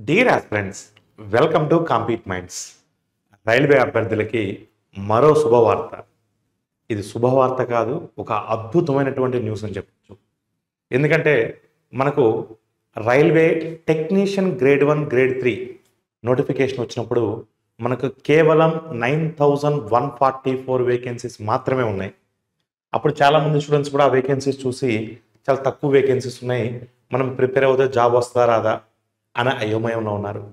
Dear aspirants, welcome to compete minds. Railway అభ్యర్థులకి మరో శుభవార్త. ఇది శుభవార్త కాదు, ఒక అద్భుతమైనటువంటి న్యూస్ అని చెప్పచ్చు. ఎందుకంటే మనకు railway technician grade 1 grade 3 notification వచ్చినప్పుడు మనకు కేవలం 9144 వేకెన్సీస్ మాత్రమే ఉన్నాయి. అప్పుడు చాలామంది స్టూడెంట్స్ కూడా ఆ వేకెన్సీస్ చూసి చాలా తక్కువ వేకెన్సీస్ ఉన్నాయి, మనం ప్రిపేర్ అవుతే జాబ్ వస్తుందా రాదా అని అయోమయంలో ఉన్నారు.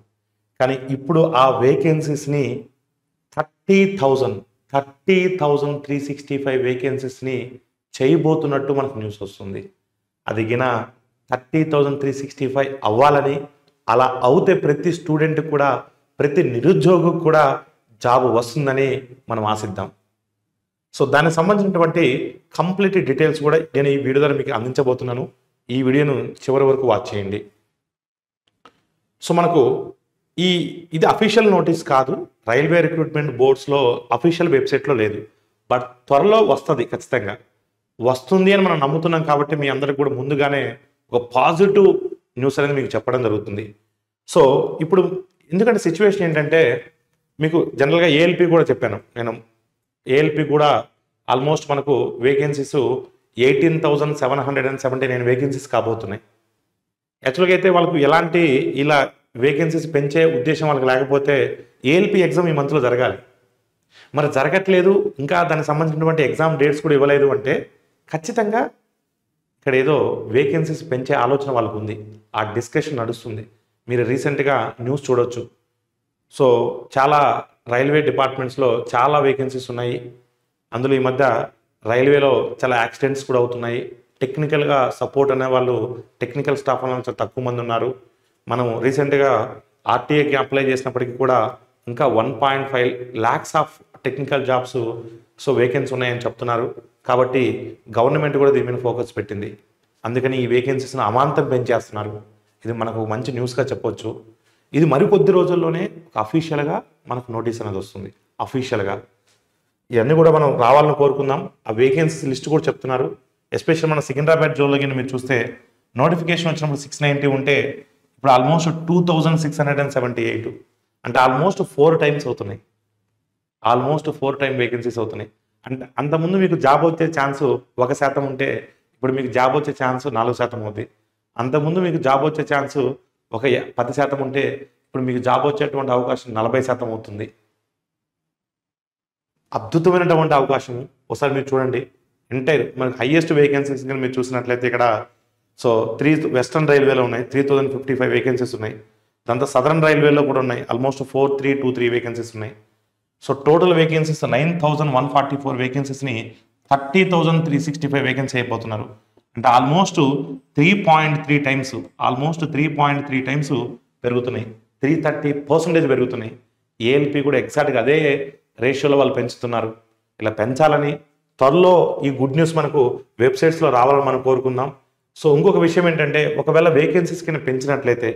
కానీ ఇప్పుడు ఆ వేకెన్సీస్ని 30,365 వేకెన్సీస్ని చేయబోతున్నట్టు మనకు న్యూస్ వస్తుంది. అది గిన 30,365 అవ్వాలని, అలా అవుతే ప్రతి స్టూడెంట్ కూడా, ప్రతి నిరుద్యోగికి కూడా జాబ్ వస్తుందని మనం ఆశిద్దాం. సో దానికి సంబంధించినటువంటి కంప్లీట్ డీటెయిల్స్ కూడా నేను ఈ వీడియో ద్వారా మీకు అందించబోతున్నాను. ఈ వీడియోను చివరి వరకు వాచ్ చేయండి. సో మనకు ఇది అఫీషియల్ నోటీస్ కాదు, రైల్వే రిక్రూట్మెంట్ బోర్డ్స్లో అఫీషియల్ వెబ్సైట్లో లేదు. బట్ త్వరలో వస్తుంది, ఖచ్చితంగా వస్తుంది అని మనం నమ్ముతున్నాం. కాబట్టి మీ అందరికి కూడా ముందుగానే ఒక పాజిటివ్ న్యూస్ అనేది మీకు చెప్పడం జరుగుతుంది. సో ఇప్పుడు ఎందుకంటే సిచ్యువేషన్ ఏంటంటే, మీకు జనరల్గా ఏఎల్పి కూడా చెప్పాను నేను. ఏఎల్పి కూడా ఆల్మోస్ట్ మనకు వేకెన్సీస్ 18,779 వేకెన్సీస్ కాబోతున్నాయి. యాక్చువల్గా అయితే వాళ్ళకు ఎలాంటి ఇలా వేకెన్సీస్ పెంచే ఉద్దేశం వాళ్ళకి లేకపోతే ఏఎల్పి ఎగ్జామ్ ఈ మంత్లో జరగాలి. మరి జరగట్లేదు, ఇంకా దానికి సంబంధించినటువంటి ఎగ్జామ్ డేట్స్ కూడా ఇవ్వలేదు అంటే ఖచ్చితంగా ఇక్కడ ఏదో వేకెన్సీస్ పెంచే ఆలోచన వాళ్ళకు ఉంది. ఆ డిస్కషన్ నడుస్తుంది. మీరు రీసెంట్గా న్యూస్ చూడొచ్చు. సో చాలా రైల్వే డిపార్ట్మెంట్స్లో చాలా వేకెన్సీస్ ఉన్నాయి. అందులో ఈ మధ్య రైల్వేలో చాలా యాక్సిడెంట్స్ కూడా అవుతున్నాయి. టెక్నికల్గా సపోర్ట్ అనే వాళ్ళు, టెక్నికల్ స్టాఫ్ అనే చాలా తక్కువ మంది ఉన్నారు. మనం రీసెంట్గా ఆర్టీఏకి అప్లై చేసినప్పటికీ కూడా ఇంకా 1.5 lakhs of technical jobs so vacancy ఉన్నాయని చెప్తున్నారు. కాబట్టి గవర్నమెంట్ కూడా దీని మీద ఫోకస్ పెట్టింది. అందుకని ఈ వేకెన్సీస్ని అమాంతం పెంచేస్తున్నారు. ఇది మనకు మంచి న్యూస్గా చెప్పొచ్చు. ఇది మరికొద్ది రోజుల్లోనే అఫీషియల్గా మనకు నోటీస్ అనేది వస్తుంది. అఫీషియల్గా ఇవన్నీ కూడా మనం రావాలని కోరుకుందాం. ఆ వేకెన్సీస్ లిస్ట్ కూడా చెప్తున్నారు. ఎస్పెషల్ మన సికింద్రాబాద్ జోన్లో కింద మీరు చూస్తే నోటిఫికేషన్ వచ్చినప్పుడు 690 ఉంటే ఇప్పుడు ఆల్మోస్ట్ 2,678, అంటే ఆల్మోస్ట్ 4 times అవుతున్నాయి. ఆల్మోస్ట్ 4 times వేకెన్సీస్ అవుతున్నాయి. అంటే అంతకుముందు మీకు జాబ్ వచ్చే ఛాన్స్ 1% ఉంటే ఇప్పుడు మీకు జాబ్ వచ్చే ఛాన్స్ 4% అవుతుంది. అంతకుముందు మీకు జాబ్ వచ్చే ఛాన్స్ ఒక 10% ఉంటే ఇప్పుడు మీకు జాబ్ వచ్చేటువంటి అవకాశం 40% అవుతుంది. అద్భుతమైనటువంటి అవకాశం. ఒకసారి మీరు చూడండి, ఎంటైర్ మనకు హైయెస్ట్ వేకెన్సీస్ కానీ మీరు చూసినట్లయితే ఇక్కడ సో వెస్టర్న్ రైల్వేలో ఉన్నాయి, 3,055 వేకెన్సీస్ ఉన్నాయి. దాంతో సదరన్ రైల్వేలో కూడా ఉన్నాయి, ఆల్మోస్ట్ 4,323 వేకెన్సీస్ ఉన్నాయి. సో టోటల్ వేకెన్సీస్ 9,144 వేకెన్సీస్ని 30,365 వేకెన్సీ అయిపోతున్నారు. అంటే ఆల్మోస్ట్ 3.3 times పెరుగుతున్నాయి. 330% పెరుగుతున్నాయి. ఏఎల్పి కూడా ఎగ్జాక్ట్గా అదే రేషియోలో వాళ్ళు పెంచుతున్నారు. ఇలా పెంచాలని త్వరలో ఈ గుడ్ న్యూస్ మనకు వెబ్సైట్స్లో రావాలని మనం కోరుకుందాం. సో ఇంకొక విషయం ఏంటంటే, ఒకవేళ వేకెన్సీస్ కింద పెంచినట్లయితే,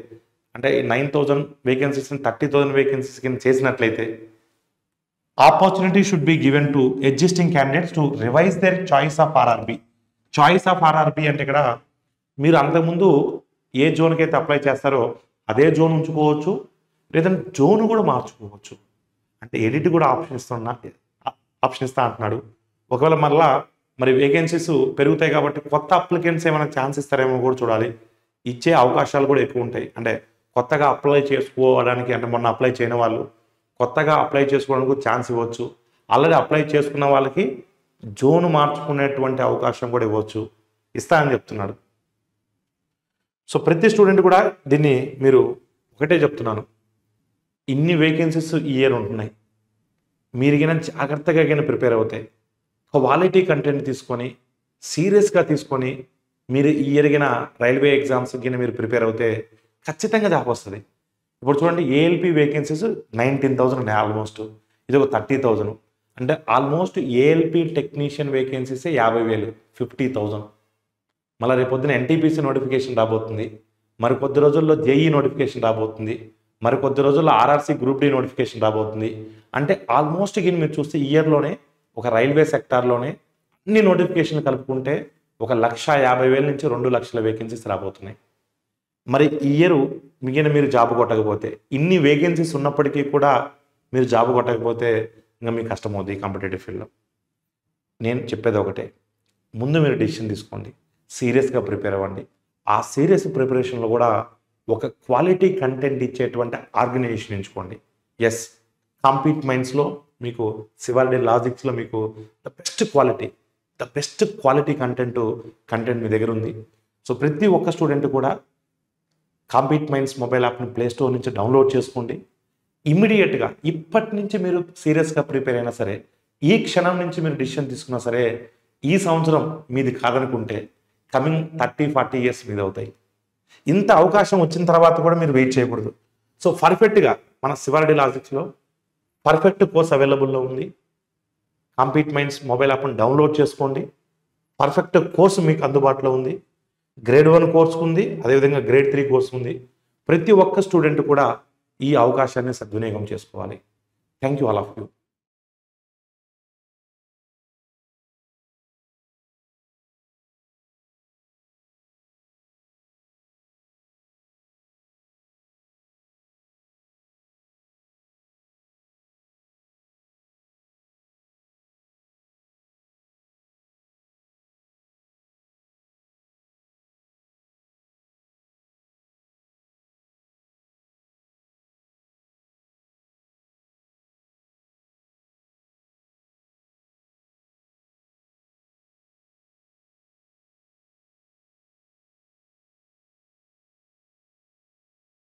అంటే ఈ 9,000 వేకెన్సీస్ని 30,000 వేకెన్సీస్ కింద చేసినట్లయితే, opportunity should be given to existing candidates to revise their choice of RRB. Choice of RRB అంటే ఇక్కడ మీరు అంతకుముందు ఏ జోన్కి అయితే అప్లై చేస్తారో అదే జోన్ ఉంచుకోవచ్చు, లేదంటే జోన్ కూడా మార్చుకోవచ్చు. అంటే ఎడిట్ కూడా ఆప్షన్ ఇస్తా అంటున్నాడు. ఒకవేళ మరి వేకెన్సీస్ పెరుగుతాయి కాబట్టి కొత్త అప్లికెంట్స్ ఏమైనా ఛాన్స్ ఇస్తారేమో కూడా చూడాలి. ఇచ్చే అవకాశాలు కూడా ఎక్కువ ఉంటాయి. అంటే కొత్తగా అప్లై చేసుకోవడానికి, అంటే మొన్న అప్లై చేయని వాళ్ళు కొత్తగా అప్లై చేసుకోవడానికి ఛాన్స్ ఇవ్వచ్చు. ఆల్రెడీ అప్లై చేసుకున్న వాళ్ళకి జోన్ మార్చుకునేటువంటి అవకాశం కూడా ఇస్తా అని చెప్తున్నాడు. సో ప్రతి స్టూడెంట్ కూడా దీన్ని మీరు ఒకటే చెప్తున్నాను, ఇన్ని వేకెన్సీస్ ఈ ఇయర్ ఉంటున్నాయి. మీరు గిన జాగ్రత్తగా గిన ప్రిపేర్ అవుతాయి, క్వాలిటీ కంటెంట్ తీసుకొని సీరియస్గా తీసుకొని మీరు ఈ ఇయర్ గిన రైల్వే ఎగ్జామ్స్ గిన మీరు ప్రిపేర్ అవుతే ఖచ్చితంగా జాబ్ వస్తుంది. ఇప్పుడు చూడండి, ఏఎల్పి వేకెన్సీస్ 19,000 ఉన్నాయి. ఆల్మోస్ట్ ఇది ఒక 30,000. అంటే ఆల్మోస్ట్ ఏఎల్పి టెక్నీషియన్ వేకెన్సీస్ 50,000, 50,000. మళ్ళీ రేపొద్దున ఎన్టీపీసీ నోటిఫికేషన్ రాబోతుంది. మరి కొద్ది రోజుల్లో జేఈ నోటిఫికేషన్ రాబోతుంది. మరి కొద్ది రోజుల్లో ఆర్ఆర్సీ గ్రూప్ డి నోటిఫికేషన్ రాబోతుంది. అంటే ఆల్మోస్ట్ గిన్ మీరు చూస్తే ఇయర్లోనే ఒక రైల్వే సెక్టార్లోనే అన్ని నోటిఫికేషన్లు కలుపుకుంటే 1,50,000 నుంచి 2 లక్షల వేకెన్సీస్ రాబోతున్నాయి. మరి ఈ ఇయర్ మీరు జాబ్ కొట్టకపోతే, ఇన్ని వేకెన్సీస్ ఉన్నప్పటికీ కూడా మీరు జాబ్ కొట్టకపోతే ఇంకా మీకు కష్టమవుతుంది ఈ కాంపిటేటివ్ ఫీల్డ్లో. నేను చెప్పేది ఒకటే, ముందు మీరు డెసిషన్ తీసుకోండి, సీరియస్గా ప్రిపేర్ అవ్వండి. ఆ సీరియస్ ప్రిపరేషన్లో కూడా ఒక క్వాలిటీ కంటెంట్ ఇచ్చేటువంటి ఆర్గనైజేషన్ ఎంచుకోండి. ఎస్, కాంపీట్ మైండ్స్లో మీకు శివారెడ్డి లాజిక్స్లో మీకు ద బెస్ట్ క్వాలిటీ కంటెంట్ మీ దగ్గర ఉంది. సో ప్రతి ఒక్క స్టూడెంట్ కూడా కాంపీట్ మైండ్స్ మొబైల్ యాప్ని ప్లేస్టోర్ నుంచి డౌన్లోడ్ చేసుకోండి. ఇమ్మీడియట్గా ఇప్పటి నుంచి మీరు సీరియస్గా ప్రిపేర్ అయినా సరే, ఈ క్షణం నుంచి మీరు డిసిషన్ తీసుకున్నా సరే, ఈ సంవత్సరం మీది కాదనుకుంటే కమింగ్ 30-40 ఇయర్స్ మీద అవుతాయి. ఇంత అవకాశం వచ్చిన తర్వాత కూడా మీరు వెయిట్ చేయకూడదు. సో పర్ఫెక్ట్గా మన శివారెడ్డి లాజిక్స్లో పర్ఫెక్ట్ కోర్స్ అవైలబుల్లో ఉంది. కాంపీట్ మైండ్స్ మొబైల్ యాప్ని డౌన్లోడ్ చేసుకోండి. పర్ఫెక్ట్ కోర్సు మీకు అందుబాటులో ఉంది. గ్రేడ్ 1 కోర్సు ఉంది, అదేవిధంగా గ్రేడ్ 3 కోర్సు ఉంది. ప్రతి ఒక్క స్టూడెంట్ కూడా ఈ అవకాశాన్ని సద్వినియోగం చేసుకోవాలి. Thank you all of you.